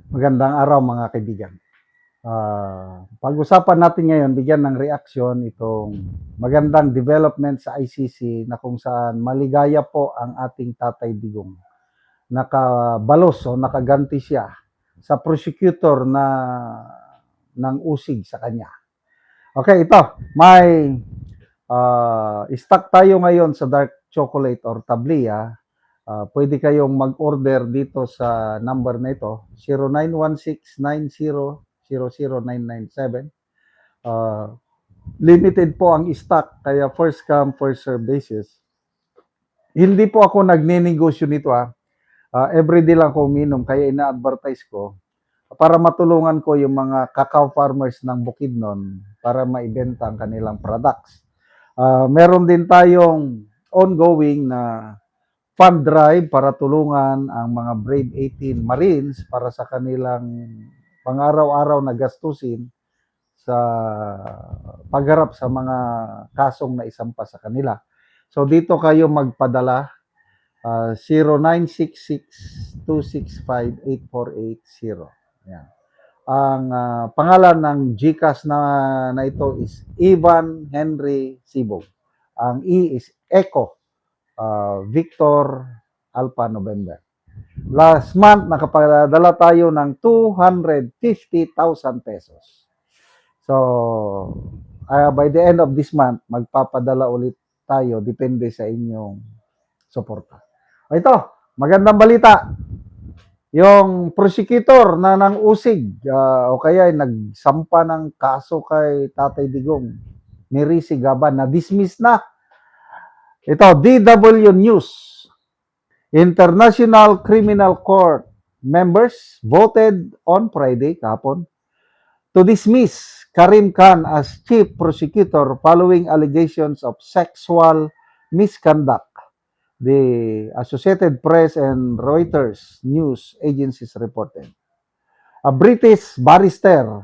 Magandang araw mga kaibigan. Pag-usapan natin ngayon, bigyan ng reaksyon itong magandang development sa ICC na kung saan maligaya po ang ating Tatay Digong. Nakabalos o nakaganti siya sa prosecutor na ng usig sa kanya. Okay, ito. May stock tayo ngayon sa dark chocolate or tablia. Pwede kayong mag-order dito sa number na ito, 091690000997. Limited po ang stock, kaya first come, first serve basis. Hindi po ako nagninegosyo nito everyday lang ako uminom, kaya ina-advertise ko para matulungan ko yung mga cacao farmers ng Bukidnon para maibenta ang kanilang products. Meron din tayong ongoing na fund drive para tulungan ang mga Brave 18 Marines para sa kanilang pang-araw-araw na gastusin sa pagharap sa mga kasong na isampa sa kanila. So dito kayo magpadala 0966-265-8480. Yan. Ang pangalan ng GCash na ito is Ivan Henry Sibog. Ang E is Echo Victor Alpha November. Last month, nakapadala tayo ng 250,000 pesos. So, by the end of this month, magpapadala ulit tayo, depende sa inyong suporta. Ito, magandang balita. Yung prosecutor na nang usig o kaya nagsampa ng kaso kay Tatay Digong, Mary Sigaban, na-dismiss na. Ito, DW News. International Criminal Court members voted on Friday, kahapon, to dismiss Karim Khan as chief prosecutor following allegations of sexual misconduct. The Associated Press and Reuters news agencies reported. A British barrister,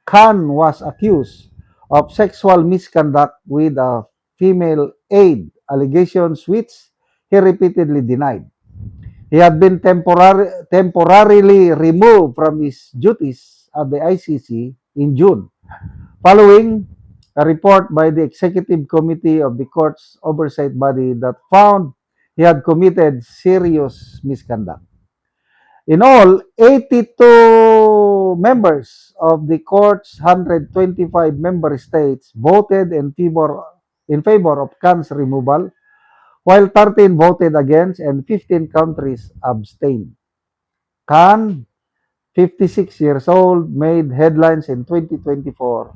Khan was accused of sexual misconduct with a female aide, allegations which he repeatedly denied. He had been temporarily removed from his duties at the ICC in June, following a report by the Executive Committee of the Court's oversight body that found he had committed serious misconduct. In all, 82 members of the court's 125 member states voted in favor of Khan's removal, while 13 voted against and 15 countries abstained. Khan, 56 years old, made headlines in 2024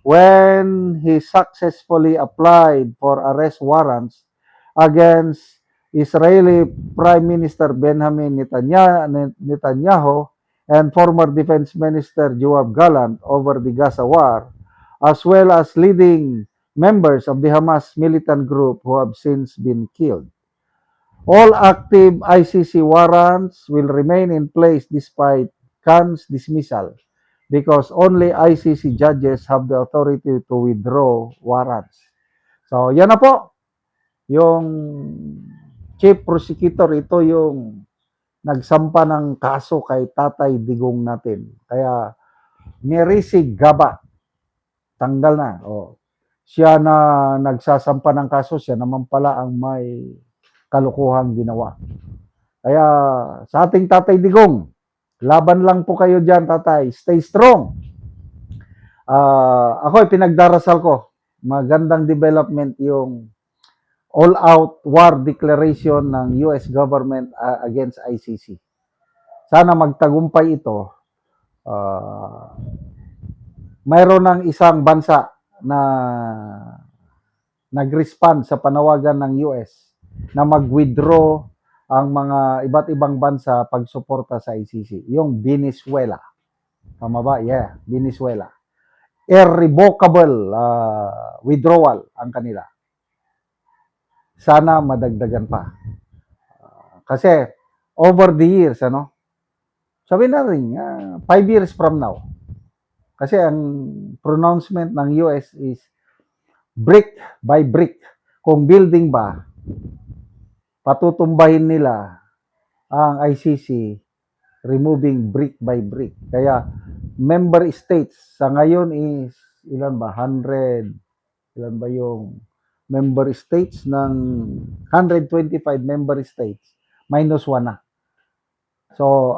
when he successfully applied for arrest warrants against Israeli Prime Minister Benjamin Netanyahu and former Defense Minister Yoav Gallant over the Gaza war, as well as leading members of the Hamas militant group who have since been killed. All active ICC warrants will remain in place despite Khan's dismissal because only ICC judges have the authority to withdraw warrants. So, yan na po. Yung chief prosecutor, ito yung nagsampa ng kaso kay Tatay Digong natin. Kaya, Merisi Gaba, tanggal na. Siya na nagsasampa ng kaso, siya naman pala ang may kalukuhang ginawa. Kaya, sa ating Tatay Digong, laban lang po kayo dyan, Tatay. Stay strong. Ako, pinagdarasal ko. Magandang development yung all-out war declaration ng US government against ICC. Sana magtagumpay ito. Mayroon ng isang bansa na nag-respond sa panawagan ng US na mag-withdraw ang mga iba't ibang bansa pagsuporta sa ICC. Yung Venezuela. Tama ba? Yeah, Venezuela. Irrevocable withdrawal ang kanila. Sana madagdagan pa. Kasi over the years, sabi na rin, 5 years from now. Kasi ang pronouncement ng US is brick by brick. Kung building ba, patutumbahin nila ang ICC removing brick by brick. Kaya member states sa ngayon is ilan ba? 100, ilan ba yung member states ng 125 member states? Minus 1 na. So,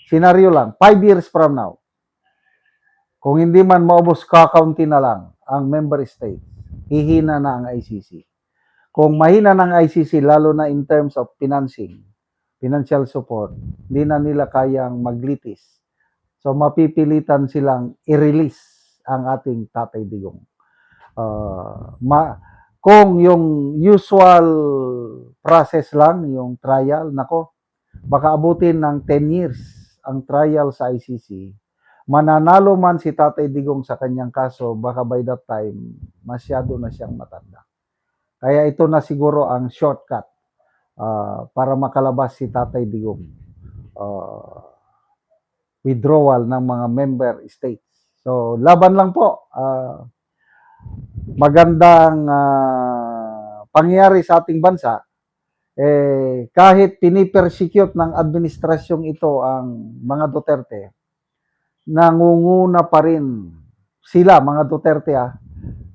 senaryo lang, 5 years from now, kung hindi man maubos kakaunti na lang ang member states, hihina na ang ICC. Kung mahina ng ICC, lalo na in terms of financing, financial support, hindi na nila kayang maglitis. So, mapipilitan silang i-release ang ating Tatay Digong. Kung yung usual process lang, yung trial, nako, baka abutin ng 10 years ang trial sa ICC. Mananalo man si Tatay Digong sa kanyang kaso, baka by that time, masyado na siyang matanda. Kaya ito na siguro ang shortcut para makalabas si Tatay Digong. Withdrawal ng mga member states. So, laban lang po. Magandang pangyari sa ating bansa, kahit pinipersecute ng administrasyong ito ang mga Duterte, nangunguna pa rin sila, mga Duterte,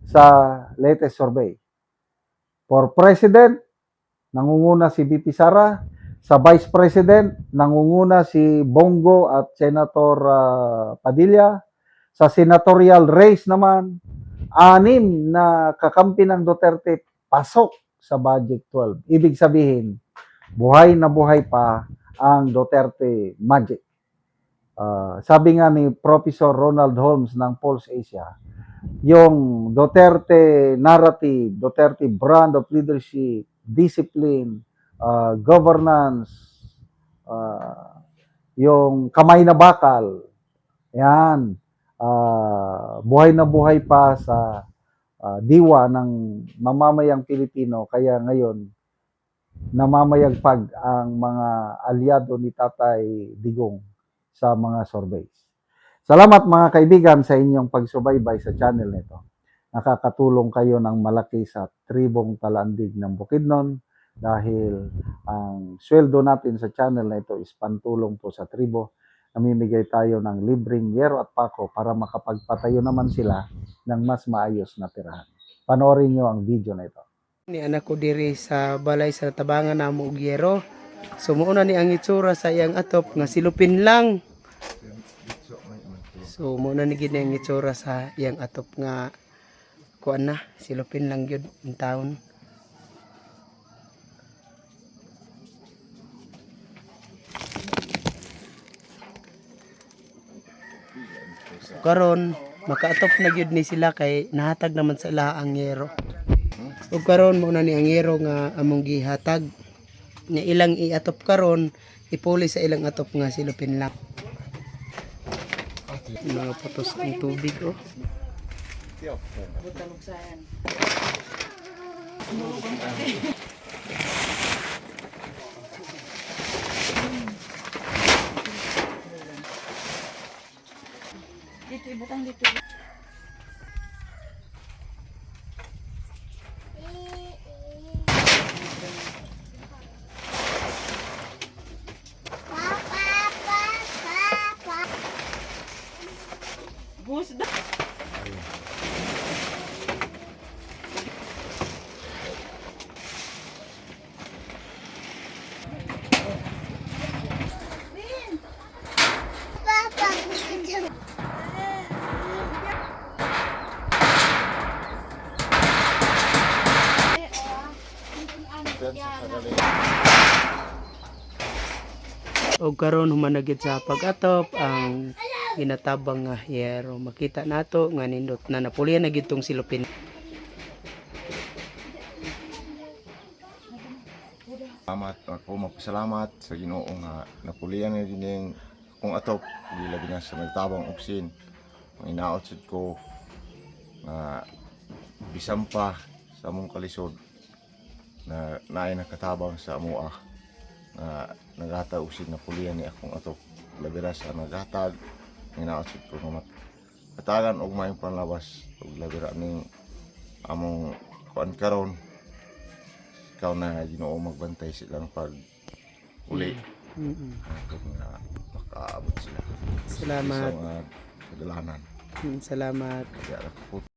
sa latest survey. For President, nangunguna si VP Sara. Sa Vice President, nangunguna si Bongo at Senator Padilla. Sa senatorial race naman, 6 na kakampi ng Duterte pasok sa Budget 12. Ibig sabihin, buhay na buhay pa ang Duterte Magic. Sabi nga ni Professor Ronald Holmes ng Pulse Asia, yung Duterte narrative, Duterte brand of leadership, discipline, governance, yung kamay na bakal, yan, buhay na buhay pa sa diwa ng mamamayang Pilipino. Kaya ngayon, namamayagpag ang mga aliado ni Tatay Digong sa mga surveys. Salamat mga kaibigan sa inyong pagsubaybay sa channel nito. Nakakatulong kayo ng malaki sa tribong Talandig ng Bukidnon dahil ang sweldo natin sa channel na ito is pantulong po sa tribo. Namimigay tayo ng libreng yero at pako para makapagpatayo naman sila ng mas maayos na tirahan. Panoorin nyo ang video na ito. Ni anak ko diri sa balay sa tabangan na mo Ugyero. So muuna ni ang itsura sa iyang atop nga silupin lang. So muuna ni gid ang itsura sa iyang atop nga kuan na silupin lang gyud in taon. So, karon makaatop na gyud ni sila kay nahatag naman sa ila ang yero. Ug karon mo na ni ang yero nga among gihatag nga ilang iatop karon ipuli sa ilang atop nga silupin lang. Mga patos ng tubig oh. Dito ibutang dito. Bus da. Og karon humanagid sa pag-atop ang ginatabang nga yero. Makita nato nga nindot na napulian na gid tong silupin. Salamat ako magpasalamat sa Ginoo nga napulian na din yung kung atop di labi na sa nagtabang opsin. Ang inaot sad ko nga bisan pa sa among kalisod na naay nakatabang sa amoa nga naghatag og napulian ni akong atop labi na sa naghatag ang inaot sad ko nga matagan og maayong panlabas og labi ra ning among kuan karon ikaw na Ginoo magbantay silang pag uli Mm-mm. Hangtod nga makaabot sila. Salamat. Sa mga kadalanan. Salamat. Kaya ako